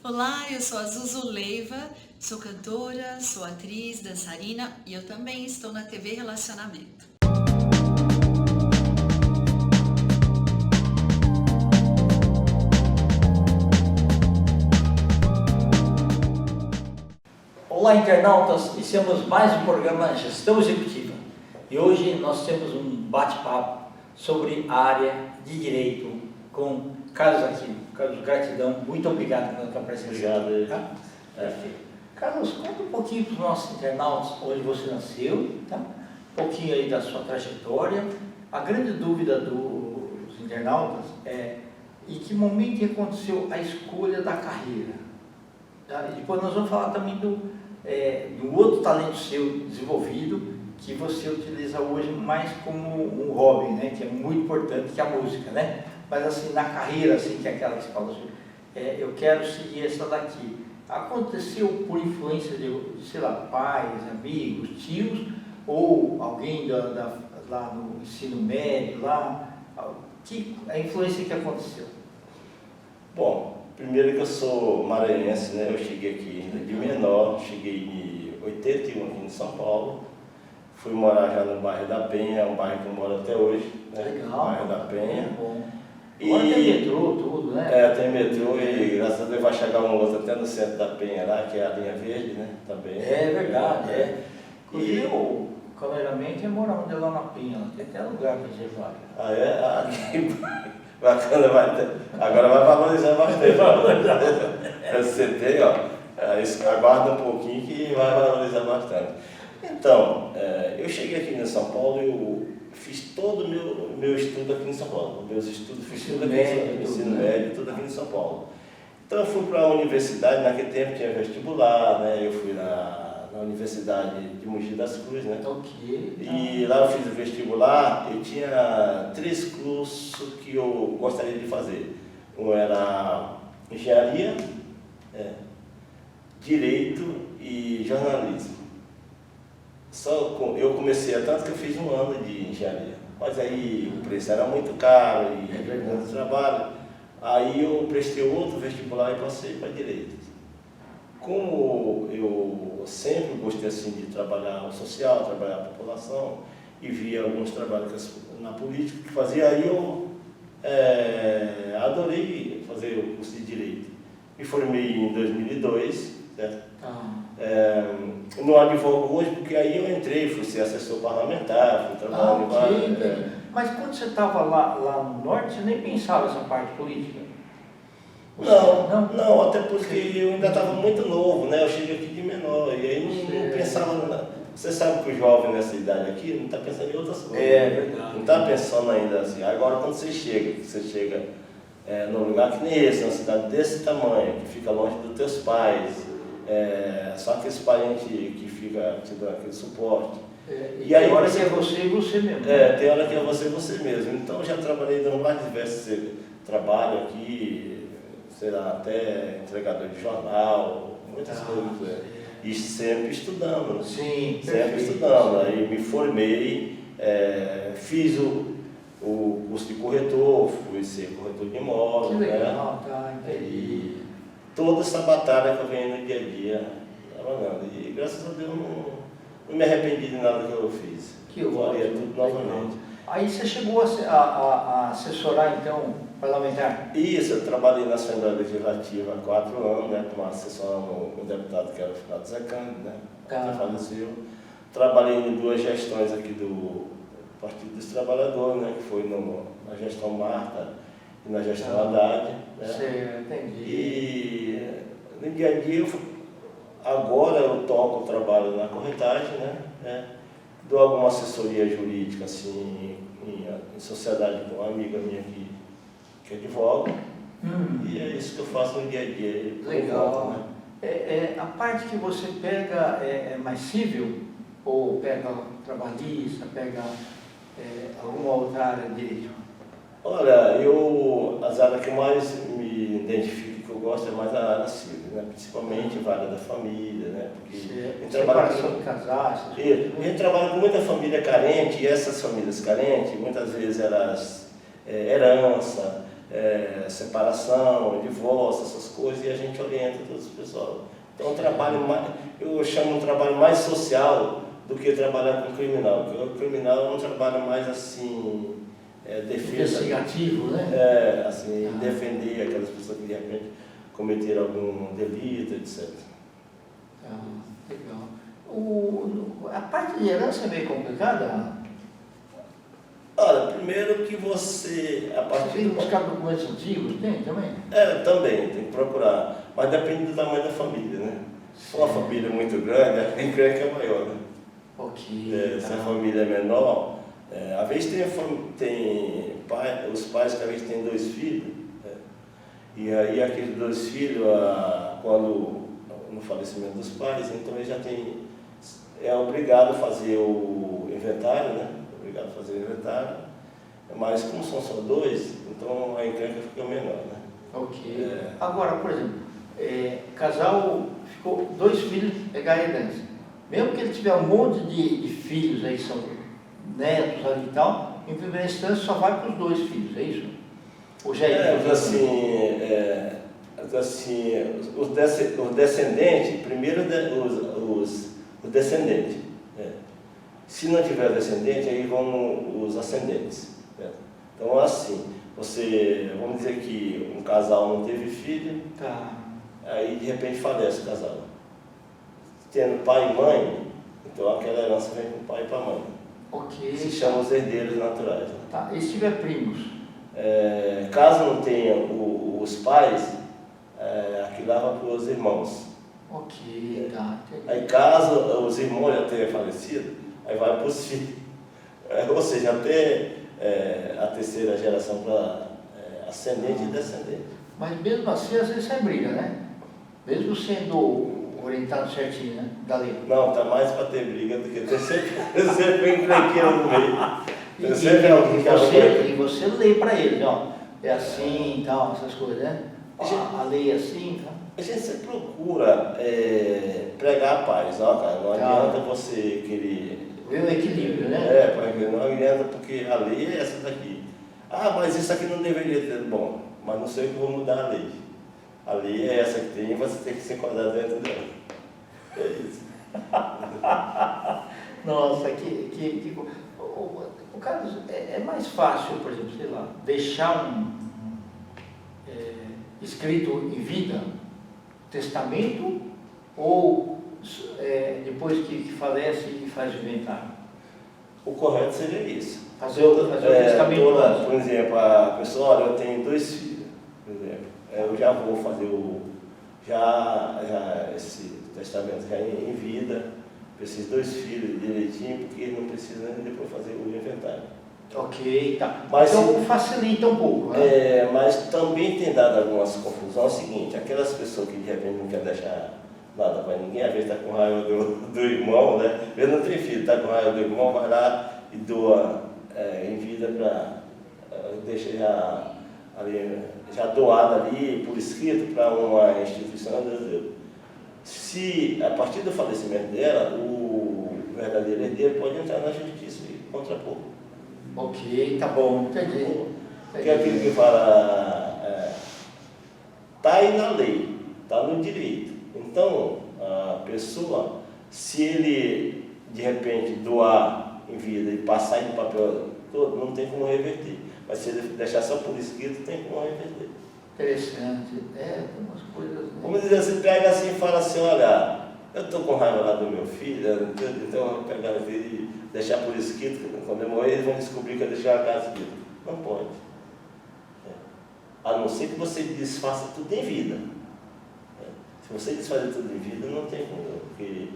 Olá, eu sou a Zuzu Leiva, sou cantora, sou atriz, dançarina e eu também estou na TV Relacionamento. Olá, internautas! Iniciamos mais um programa Gestão Executiva e hoje nós temos um bate-papo sobre a área de Direito com Carlos Aquino. Carlos, gratidão, muito obrigado pela tua presença. Obrigado. Tá? Carlos, conta um pouquinho para os nossos internautas onde você nasceu, tá? Um pouquinho aí da sua trajetória. A grande dúvida dos internautas é em que momento que aconteceu a escolha da carreira. Tá? E depois nós vamos falar também do outro talento seu desenvolvido que você utiliza hoje mais como um hobby, né? Que é muito importante, que é a música, né? Mas assim, na carreira, assim, que é aquela que você fala assim, eu quero seguir essa daqui. Aconteceu por influência de, sei lá, pais, amigos, tios, ou alguém lá no ensino médio, lá, a influência que aconteceu? Bom, primeiro que eu sou maranhense, né? Eu cheguei aqui de menor, cheguei em 81 aqui em São Paulo. Fui morar já no bairro da Penha, um bairro que eu moro até hoje, né? Legal. Bairro da Penha. Bom. Agora tem metrô, tudo, né? Tem metrô e graças a Deus vai chegar um outro até no centro da Penha lá, que é a linha verde, né? Também. É verdade, Inclusive o cameramente mora onde é lá na Penha, tem até lugar para reservar. Ah, é? Ah, que bacana, agora vai valorizar bastante. Você tem, aguarda um pouquinho que vai valorizar bastante. Então, eu cheguei aqui em São Paulo e eu fiz todo o meu estudo aqui em São Paulo. Meus estudos, fiz tudo aqui no ensino médio, tudo aqui em São Paulo. Então eu fui para a universidade, naquele tempo tinha vestibular, né? Eu fui na Universidade de Mogi das Cruzes, né? Ok. E lá eu fiz o vestibular e tinha 3 cursos que eu gostaria de fazer. Um era engenharia, direito e jornalismo. Eu comecei tanto que eu fiz um ano de engenharia, mas aí o preço era muito caro e muito trabalho. Aí eu prestei outro vestibular e passei para direito. Como eu sempre gostei assim de trabalhar o social, trabalhar a população e via alguns trabalhos na política que fazia, aí eu adorei fazer o curso de direito. Me formei em 2002, certo? Não advogo hoje, porque aí eu entrei, fui ser assessor parlamentar, fui trabalhar em vários. Mas quando você estava lá no norte, você nem pensava nessa parte política? Não, até porque eu ainda estava muito novo, né? Eu cheguei aqui de menor, e aí não pensava. Você sabe que o jovem nessa idade aqui não está pensando em outras coisas. É verdade. Não está pensando ainda assim. Agora quando você chega num lugar que nem esse, numa cidade desse tamanho, que fica longe dos teus pais, só aqueles parentes que ficam te dando aquele suporte. E aí, tem hora que é você e você mesmo. Tem hora que é você e você mesmo. Então eu já trabalhei dando mais diversos trabalhos aqui, sei lá, até entregador de jornal, muitas coisas. E sempre estudando. Sim, sempre perfeito. Estudando. Aí me formei, fiz o curso de corretor, fui ser corretor de imóvel. Que legal, tá, entendi. E toda essa batalha que eu venho no dia a dia trabalhando. E graças a Deus não me arrependi de nada que eu fiz. Que ótimo. Faria tudo novamente. Aí você chegou a assessorar, então, parlamentar? Isso, eu trabalhei na Assembleia Legislativa há 4 anos, né, como assessorando um deputado que era o Finado Zé Cândido, né, que faleceu. Trabalhei em 2 gestões aqui do Partido dos Trabalhadores, né, que foi na gestão Marta e na gestão Haddad. Né. Você entendi. E no dia a dia, agora eu toco o trabalho na corretagem, né, dou alguma assessoria jurídica assim, em sociedade com uma amiga minha que advoga. E é isso que eu faço no dia a dia. Legal. Volta, né? A parte que você pega é mais civil? Ou pega trabalhista, pega alguma outra área de direito? Olha, as áreas que mais me identifico, que eu gosto, é mais a área civil, né? Principalmente a área da família, né? Porque separação de casais. A gente trabalha com muita família carente, e essas famílias carentes, muitas vezes elas herança, separação, divórcio, essas coisas, e a gente orienta todos os pessoal. Então eu chamo um trabalho mais social do que trabalhar com criminal, porque o criminal é um trabalho mais assim, defesa. Investigativo, né? Assim, defender aquelas pessoas que de repente cometeram algum delito, etc. Legal. A parte de herança é meio complicada? Olha, primeiro que você... Você tem que buscar documentos antigos, tem também? Também, tem que procurar. Mas depende do tamanho da família, né? Se for uma família muito grande, a encrenca é maior, né? Ok. Se a família é menor, às vezes tem os pais que às vezes têm 2 filhos, né? E aí aqueles 2 filhos, quando no falecimento dos pais, então ele já é obrigado a fazer o inventário, né? Obrigado a fazer o inventário, mas como são só 2, então a encrenca fica menor, né? Ok. Agora, por exemplo, casal ficou 2 filhos, pegar a herança. Mesmo que ele tiver um monte de filhos aí, são netos ali e tal, em primeira instância só vai para os 2 filhos, é isso? Ou já os descendentes, primeiro os descendentes. Se não tiver descendente, aí vão os ascendentes. Então, assim, vamos dizer que um casal não teve filho, aí de repente falece o casal. Tendo pai e mãe, então aquela herança vem com o pai e para a mãe. Ok. Se chama os herdeiros naturais. Tá. E se tiver primos? Caso não tenha os pais, aquilo leva para os irmãos. Ok, tá. Entendi. Aí caso os irmãos já tenham falecido, aí vai para os filhos. Ou seja, até a terceira geração para ascendente e descendente. Mas mesmo assim, às vezes sai briga, né? Mesmo sendo orientado certinho, né? Da lei. Não, tá mais para ter briga do que ter sempre um encrenqueiro no meio. Tem sempre alguém que e você lê para ele, ó, é assim e tal, essas coisas, né? A lei é assim, tá? A gente sempre procura pregar a paz, ó, cara. Não adianta você querer... Ver o equilíbrio, né? Porque não adianta, porque a lei é essa daqui. Mas isso aqui não deveria ter. Bom, mas não sei o que vou mudar a lei. A lei é essa que tem e você tem que se enquadrar dentro dela. É isso. Nossa, o Carlos, é mais fácil, por exemplo, sei lá, deixar escrito em vida, testamento, ou depois que falece e faz o inventário? O correto seria isso. Fazer o testamento. Por exemplo, a pessoa, olha, eu tenho 2 filhos, por exemplo, eu já vou fazer esse testamento já em vida, para esses 2 filhos direitinho, porque eles não precisam depois fazer o inventário. Ok, tá. Mas, então facilita um pouco, né? Mas também tem dado algumas confusões. É o seguinte, aquelas pessoas que de repente não querem deixar nada para ninguém, às vezes está com raiva do irmão, né? Ele não tem filho, está com raiva do irmão, vai lá e doa em vida para deixar já doado ali por escrito para uma instituição. Se a partir do falecimento dela, o verdadeiro herdeiro pode entrar na justiça e contrapor. Ok, tá bom, entendi. Porque é aquilo que fala, está aí na lei, está no direito. Então, a pessoa, se ele de repente doar em vida e passar em papel todo, não tem como reverter. Mas se ele deixar só por escrito, tem como reverter. Interessante. Tem umas coisas... Né? Vamos dizer, você pega assim e fala assim, olha, eu estou com raiva lá do meu filho, então eu vou pegar ele e deixar por escrito, quando eu morrer eles vão descobrir que eu deixei a casa escrita. Não pode. A não ser que você desfaça tudo em vida. Se você desfazer tudo em vida, não tem como. Porque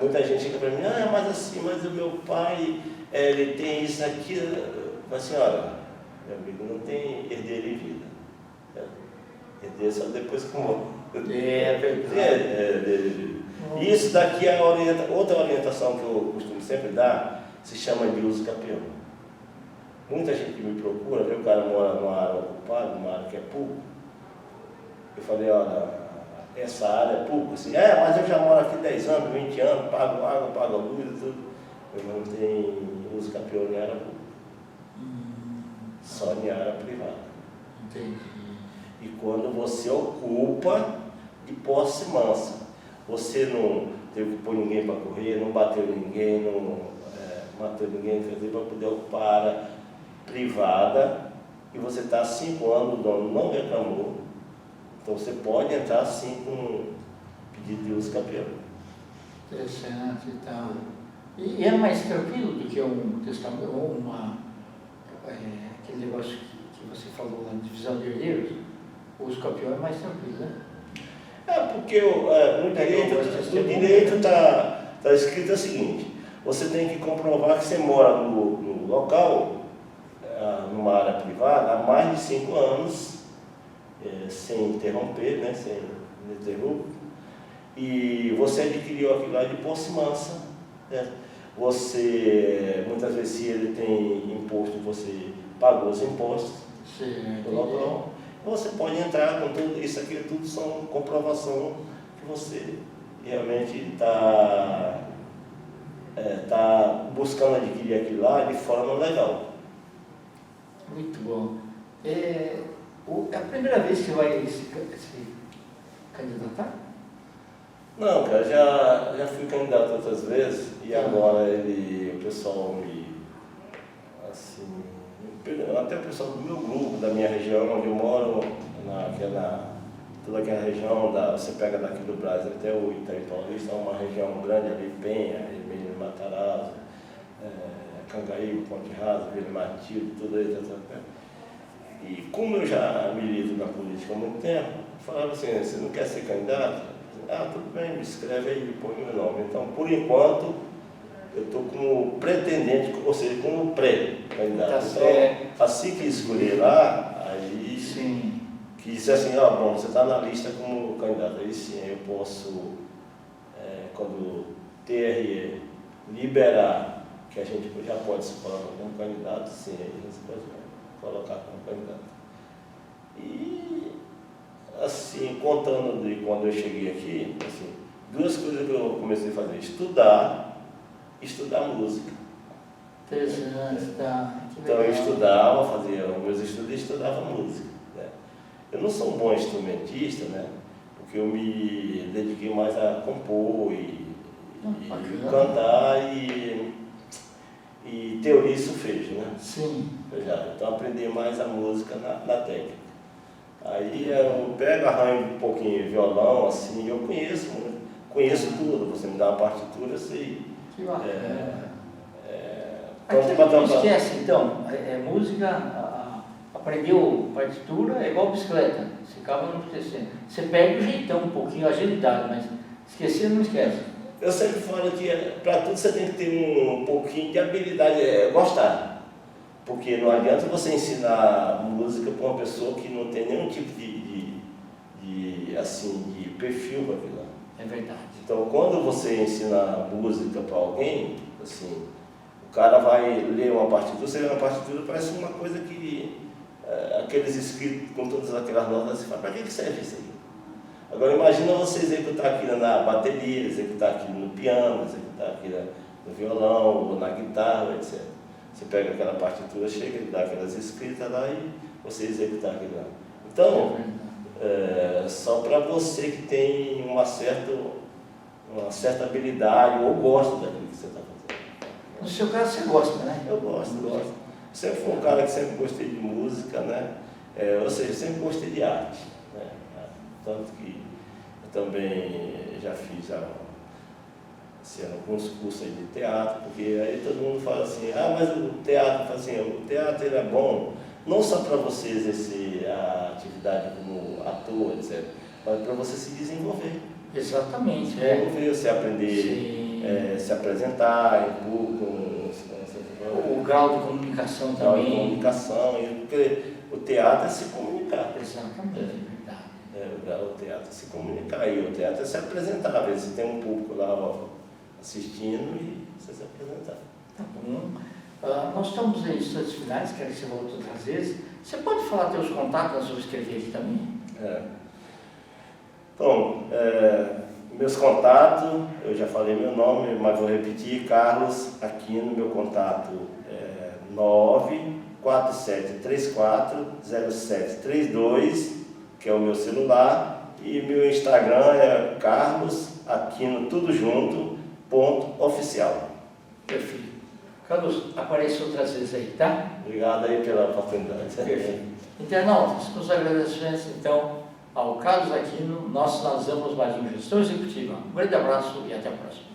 muita gente chega para mim, mas assim, mas o meu pai, ele tem isso aqui. Mas senhora, meu amigo, não tem herdeiro em vida. Herdeiro só depois que morre. É verdade. Isso daqui é outra orientação que eu costumo sempre dar, se chama de uso capião. Muita gente que me procura, vê o cara mora numa área ocupada, numa área que é pública. Eu falei, olha, essa área é pública, assim, mas eu já moro aqui 10 anos, 20 anos, pago água, pago luz e tudo. Eu não tenho uso capião em área pública. Só em área privada. Entendi. E quando você ocupa de posse mansa, você não teve que pôr ninguém para correr, não bateu ninguém, não matou ninguém, quer dizer, para poder ocupar a área privada, e você está há 5 anos, o dono não reclamou, então você pode entrar sim com pedido de uso capião. Interessante e tal. E é mais tranquilo do que um testamento, ou aquele negócio que você falou lá, divisão de herdeiros? O uso capião é mais tranquilo, né? Porque no direito está escrito o seguinte: você tem que comprovar que você mora no local, numa área privada, há mais de 5 anos, sem interromper, né, sem ininterrupto, e você adquiriu aquilo lá de posse mansa, né? Você, muitas vezes, se ele tem imposto, você pagou os impostos do local. Você pode entrar com tudo, isso aqui tudo são comprovação que você realmente está buscando adquirir aquilo lá de forma legal. Muito bom. É a primeira vez que você vai se candidatar? Não, cara, já fui candidato outras vezes e agora o pessoal até o pessoal do meu grupo, da minha região, onde eu moro, toda aquela região, você pega daqui do Brasil até o Itaim Paulista, é uma região grande ali, Penha, Emílio Matarazzo, Cangaíba, Ponte Rasa, Vila Matilde, tudo aí, E como eu já milito na política há muito tempo, eu falava assim: você não quer ser candidato? Tudo bem, me escreve aí e põe meu nome. Então, por enquanto, eu estou como pretendente, ou seja, como pré-candidato. Então, assim que escolher lá, aí sim, que disse assim: bom, você está na lista como candidato, aí sim, eu posso, quando o TRE liberar que a gente já pode se colocar como candidato, sim, aí a gente pode colocar como candidato. E, assim, contando de quando eu cheguei aqui, assim, 2 coisas que eu comecei a fazer: estudar música. Interessante, tá. Então eu estudava, fazia os meus estudos e estudava música, né? Eu não sou um bom instrumentista, né? Porque eu me dediquei mais a compor e cantar e teoria e solfejo, né? Sim. Então aprendi mais a música na técnica. Aí eu pego, arranho um pouquinho de violão, assim, eu conheço tudo. Você me dá uma partitura, eu sei. Que bacana. Não esquece, então, música, aprendeu partitura é igual bicicleta, você acaba não esquecendo. Você perde o jeitão um pouquinho, a agilidade, mas esquecer não esquece. Eu sempre falo que para tudo você tem que ter um pouquinho de habilidade, gostar. Porque não adianta você ensinar música para uma pessoa que não tem nenhum tipo de perfil para aquilo lá. É verdade. Então, quando você ensina música para alguém, assim, o cara vai ler uma partitura, você lê uma partitura, parece uma coisa que aqueles escritos com todas aquelas notas, você fala: para que serve isso aí? Agora imagina você executar aquilo na bateria, executar aquilo no piano, executar aquilo no violão, ou na guitarra, etc. Você pega aquela partitura, chega, dá aquelas escritas lá e você executar aquilo lá. Então, só para você que tem uma certa habilidade ou gosta daquilo que você está fazendo. No seu caso, você gosta, né? Eu gosto. Sempre fui um cara que sempre gostei de música, né? Ou seja, sempre gostei de arte, né? Tanto que eu também já fiz alguns cursos aí de teatro, porque aí todo mundo fala assim: mas o teatro, o teatro ele é bom não só para você exercer a atividade como ator, etc., mas para você se desenvolver. Exatamente. Você aprender se apresentar em público, o grau de comunicação também. De comunicação, porque o teatro é se comunicar. Exatamente, é verdade. O teatro é se comunicar, e o teatro é se apresentar. Às vezes você tem um público lá assistindo e você se apresentar. Tá bom. Nós estamos em instantes finais, quero que você volte outras vezes. Você pode falar teus contatos, nós vamos escrever aqui também? Então, meus contatos, eu já falei meu nome, mas vou repetir: Carlos Aquino. Meu contato é 4734-0732, que é o meu celular, e meu Instagram é Carlos Aquino, tudo junto, _oficial. Perfeito. Carlos, apareça outras vezes aí, tá? Obrigado aí pela oportunidade. Perfeito. Internautas, com os agradecimentos, então, ao Carlos Aquino, nós finalizamos mais um Gestão Executiva. Um grande abraço e até a próxima.